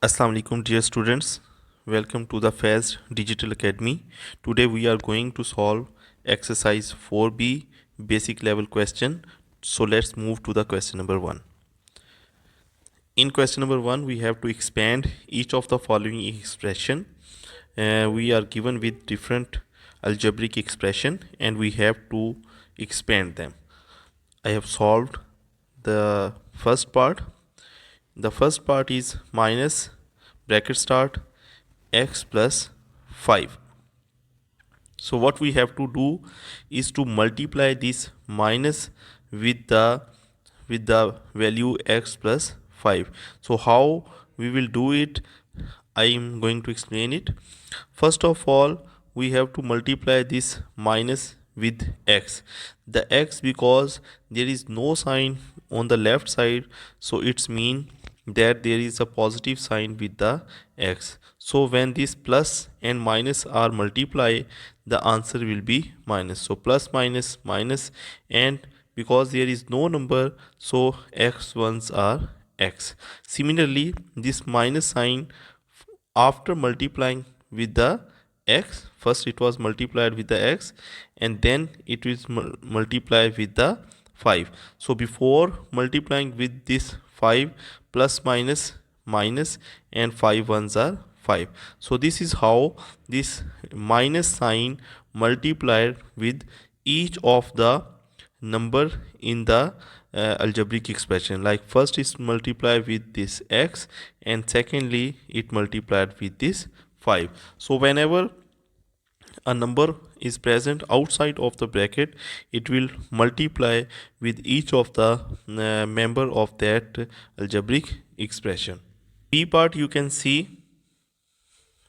Assalamu alaikum dear students, welcome to the Faz Digital Academy. Today we are going to solve exercise 4B basic level question. So let's move to the question number 1. In question number 1 we have to expand each of the following expression. We are given with different algebraic expression and we have to expand them. I have solved the first part. The first part is minus bracket start x plus 5. So what we have to do is to multiply this minus with the value x plus 5. So how we will do it, I am going to explain it. First of all, we have to multiply this minus with x. The x, because there is no sign on the left side, so it's mean that there is a positive sign with the x. So when this plus and minus are multiplied, the answer will be minus. So plus minus minus, and because there is no number, so x1s are x. Similarly, this minus sign, after multiplying with the x, first it was multiplied with the x and then it is multiplied with the 5. So before multiplying with this 5, plus minus minus, and 5 ones are 5. So this is how this minus sign multiplied with each of the number in the algebraic expression. Like first is multiplied with this x and secondly it multiplied with this 5. So whenever a number is present outside of the bracket, it will multiply with each of the member of that algebraic expression. B part, you can see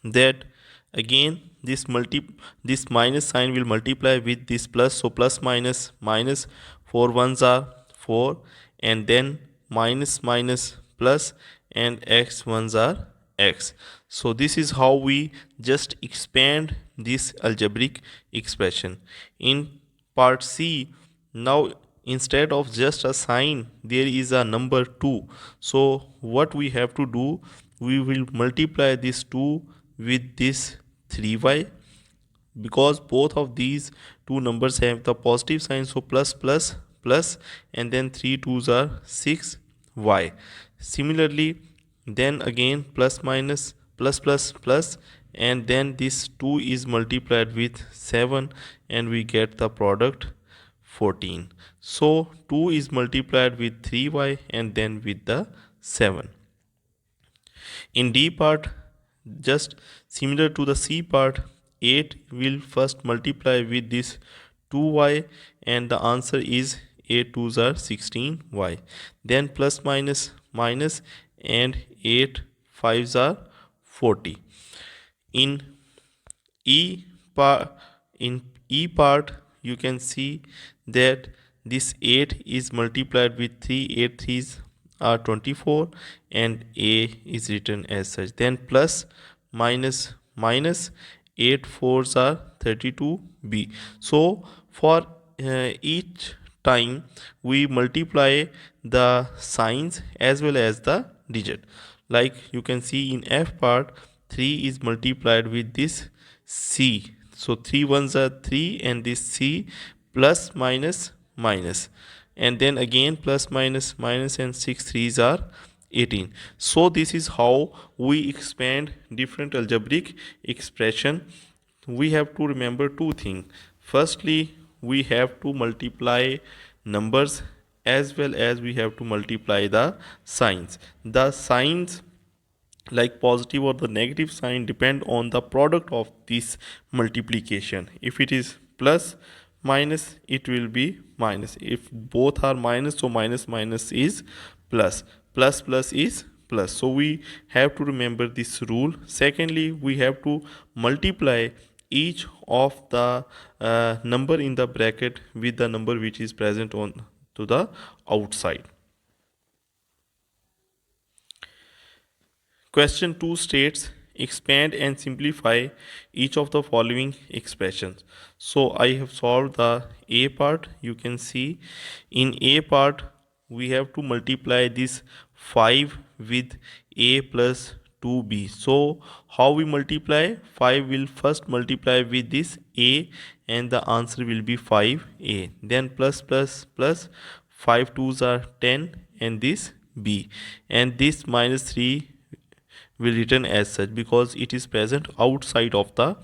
that again this minus sign will multiply with this plus. So plus minus minus, 4 ones are 4, and then minus minus plus, and x ones are x. So this is how we just expand this algebraic expression. In part C, now instead of just a sign, there is a number 2. So what we have to do, we will multiply this 2 with this 3y, because both of these two numbers have the positive sign. So plus plus plus, and then 3 2s are 6y. Similarly, then again plus minus plus plus plus, and then this 2 is multiplied with 7 and we get the product 14. So 2 is multiplied with 3y and then with the 7. In D part, just similar to the C part, 8 will first multiply with this 2y and the answer is 8 2s are 16y. Then plus minus minus, and 8 5s are 40. In in E part, you can see that this 8 is multiplied with 3, 8 3s are 24, and A is written as such. Then plus minus minus, 8 4s are 32b. So for each time we multiply the signs as well as the digit. Like you can see in F part, 3 is multiplied with this C. So 3 ones are 3 and this C, plus minus minus, and then again plus minus minus, and 6 3s are 18. So this is how we expand different algebraic expression. We have to remember two things. Firstly, we have to multiply numbers as well as we have to multiply the signs. The signs, like positive or the negative sign, depend on the product of this multiplication. If it is plus minus, it will be minus. If both are minus, so minus minus is plus, plus plus is plus. So we have to remember this rule. Secondly, we have to multiply each of the number in the bracket with the number which is present on to the outside. Question 2 states, expand and simplify each of the following expressions. So I have solved the A part. You can see in A part we have to multiply this 5 with A plus 2b. So how we multiply? 5 will first multiply with this a and the answer will be 5a. Then plus plus plus 5 2s are 10 and this b, and this minus 3 will written as such because it is present outside of the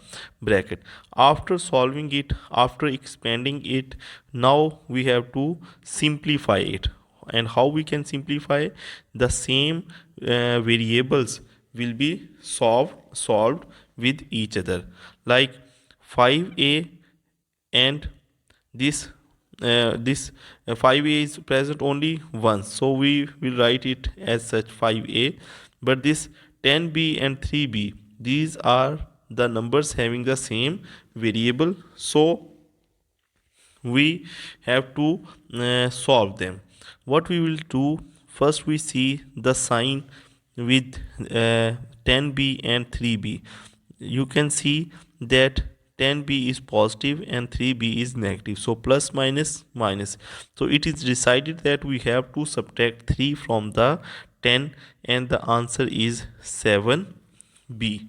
bracket. After solving it, after expanding it, now we have to simplify it. And how we can simplify? The same variables will be solved with each other, like 5a and this 5a is present only once, so we will write it as such 5a. But this 10b and 3b, these are the numbers having the same variable, so we have to solve them. What we will do, first we see the sign with 10b and 3b. You can see that 10b is positive and 3b is negative, so plus minus minus. So it is decided that we have to subtract 3 from the 10 and the answer is 7b.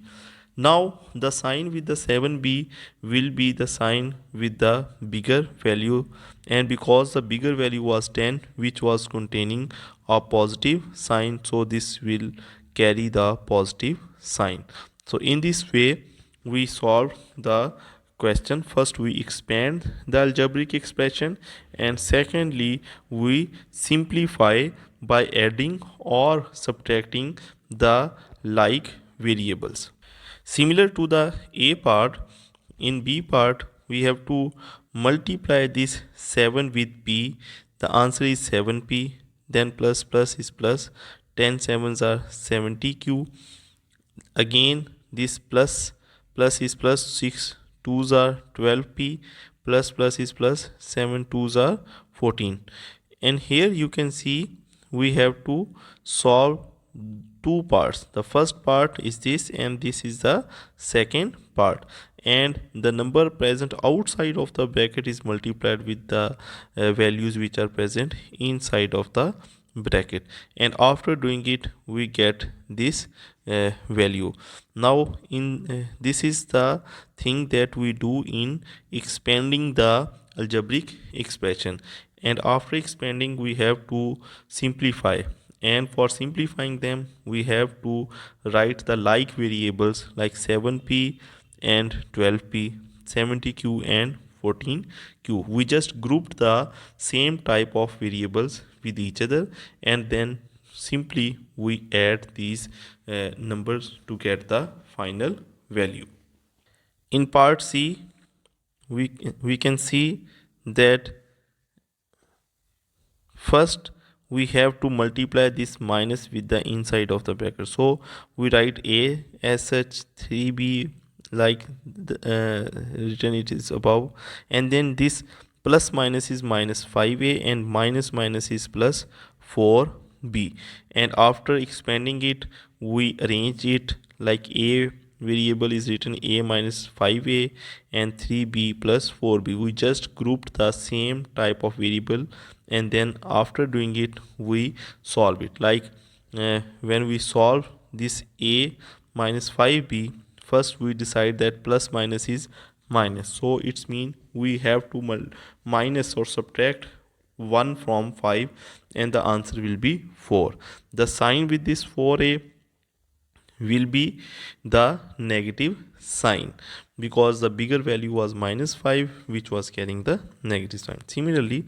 Now the sign with the 7b will be the sign with the bigger value, and because the bigger value was 10 which was containing a positive sign, so this will carry the positive sign. So in this way we solve the question. First we expand the algebraic expression, and secondly we simplify by adding or subtracting the like variables. Similar to the A part, in B part we have to multiply this 7 with p. The answer is 7p. Then plus plus is plus. 10 sevens are 70q. Again this plus is plus, 6 2s are 12p, plus is plus, 7 2s are 14. And here you can see we have to solve two parts. The first part is this and this is the second part, and the number present outside of the bracket is multiplied with the values which are present inside of the bracket, and after doing it we get this value. Now in this is the thing that we do in expanding the algebraic expression, and after expanding we have to simplify, and for simplifying them we have to write the like variables like 7p and 12p, 70q and 14q. We just grouped the same type of variables with each other, and then simply we add these numbers to get the final value. In part C we can see that first we have to multiply this minus with the inside of the bracket, so we write a as such, 3b like written it is above, and then this plus minus is minus 5a and minus minus is plus 4b, and after expanding it we arrange it like a variable is written a minus 5a and 3b plus 4b. We just grouped the same type of variable, and then after doing it we solve it. Like when we solve this a minus 5b, first we decide that plus minus is minus, so it's mean we have to minus or subtract 1 from 5 and the answer will be 4. The sign with this 4a will be the negative sign because the bigger value was minus 5 which was carrying the negative sign. Similarly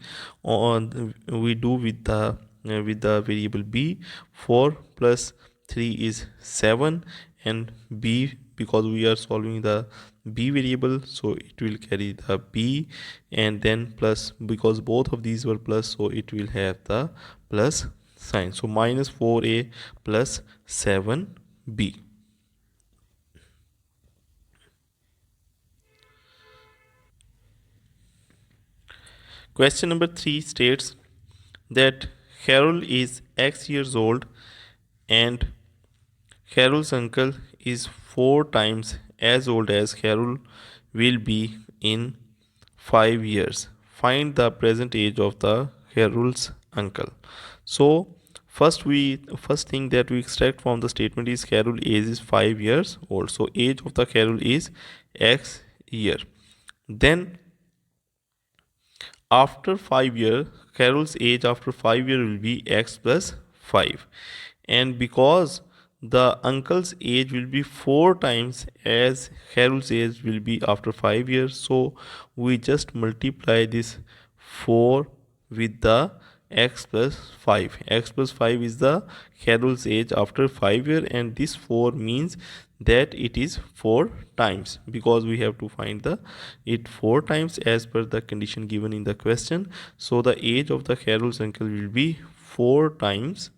we do with the variable b. 4 plus 3 is 7, and b, because we are solving the b variable, so it will carry the b, and then plus, because both of these were plus, so it will have the plus sign. So minus 4a plus 7b. Question number 3 states that Carol is X years old and Carol's uncle is 4 times as old as Carol will be in 5 years. Find the present age of the Carol's uncle. So first thing that we extract from the statement is Carol age is 5 years old. So age of the Carol is X year. Then after 5 years, Carol's age after 5 years will be X plus 5. And because the uncle's age will be 4 times as Carol's age will be after 5 years, so we just multiply this 4 with the x plus 5. X plus 5 is the Carol's age after 5 years, and this 4 means that it is 4 times, because we have to find the it 4 times as per the condition given in the question. So the age of the Carol's uncle will be 4 times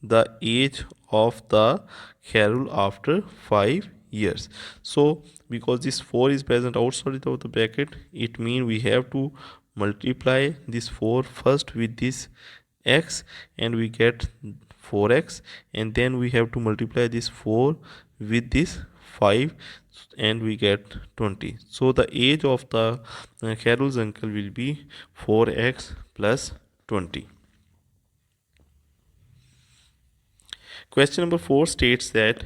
the age of the Carol after 5 years. So because this 4 is present outside of the bracket, it means we have to multiply this 4 first with this x, and we get 4x, and then we have to multiply this 4 with this 5, and we get 20. So the age of the Carol's uncle will be 4x plus 20. Question number 4 states that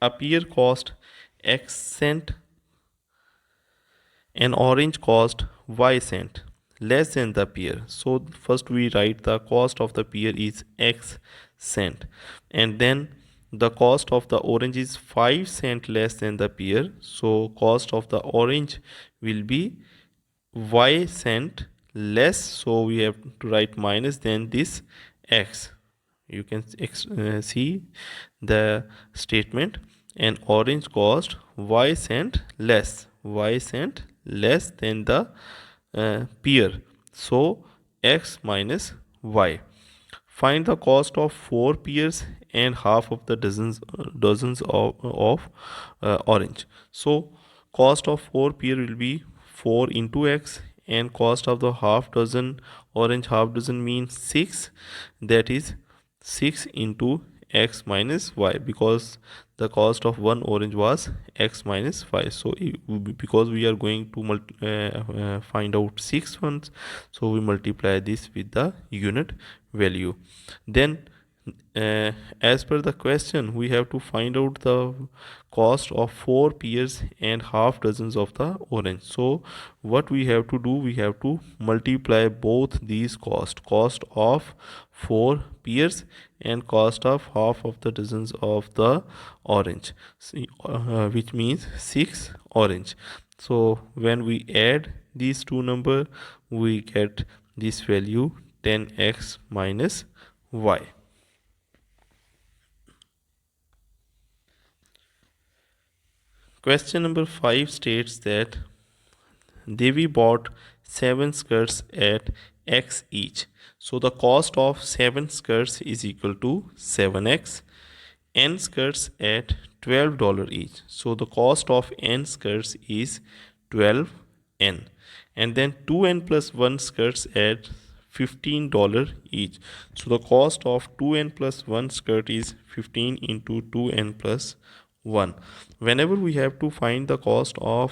a pear cost X cent, an orange cost Y cent, less than the pear. So first we write the cost of the pear is X cent, and then the cost of the orange is 5 cent less than the pear. So cost of the orange will be Y cent less, so we have to write minus than this X. You can see the statement: an orange cost Y cent less than the pear, so X minus Y. Find the cost of 4 pears and half of the dozens of orange. So cost of 4 pear will be 4 into x, and cost of the half dozen orange, half dozen means 6, that is 6 into x minus y, because the cost of one orange was x minus 5. So because we are going to find out 6 ones, so we multiply this with the unit value. Then as per the question, we have to find out the cost of 4 pears and half dozens of the orange. So what we have to do, we have to multiply both these cost of 4 pears and cost of half of the dozens of the orange, which means 6 orange. So when we add these two numbers, we get this value 10x minus y. Question number 5 states that Devi bought 7 skirts at x each. So the cost of 7 skirts is equal to 7x. N skirts at $12 each. So the cost of n skirts is 12n. And then 2n plus 1 skirts at $15 each. So the cost of 2n plus 1 skirt is 15 into 2n plus 1. Whenever we have to find the cost of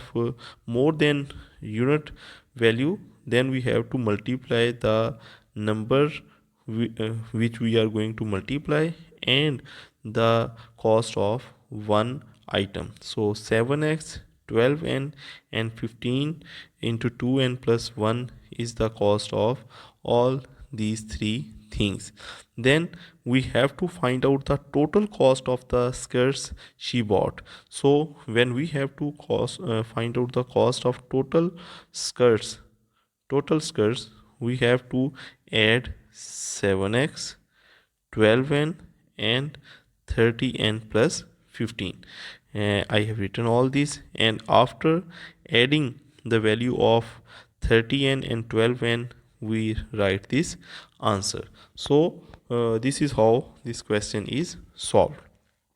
more than unit value, then we have to multiply the number which we are going to multiply and the cost of one item. So 7x, 12n and 15 into 2n plus 1 is the cost of all these three things. Then we have to find out the total cost of the skirts she bought. So when we have to find out the cost of total skirts, we have to add 7x, 12n and 30n plus 15. I have written all this, and after adding the value of 30n and 12n, we write this answer. So this is how this question is solved.